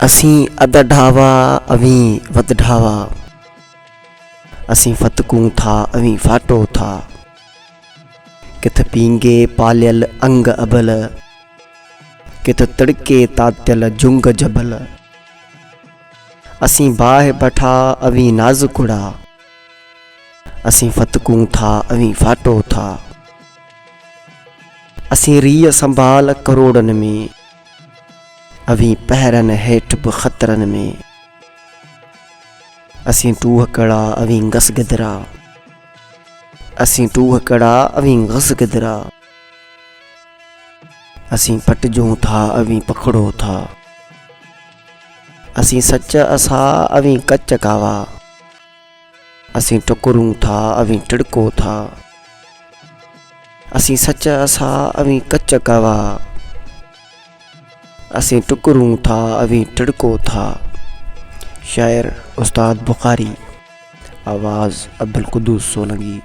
असीं अद ढावा अवीं वध ढावा, असीं फतकूं था अवीं फाटो था। किथ पींगे पालियल अंग अबल, किथ तिड़के तातियल जुंग जबल। असीं बाहि बठा अवीं नाज़कुड़ा, असीं फतकूं था अवीं फाटो था। असीं रीह संभाल करोड़नि में, अवीं पहरनि हेठि बि ख़तरनि में। असीं टूह कड़ा अवीं घस गिदरा, असीं टूह कड़ा अवीं घस गिदरा। असीं पटिजूं था अवीं पकड़ो था, असीं सच असा अवीं कच कावा। असीं टुकरूं था अवीं टिड़को था, असीं सच असा अवीं कच कावा। असीं टुकरूं था अवीं टिड़को था। शायर उस्ताद बुखारी, आवाज़ अब्दुल कुद्दूस सोलंकी।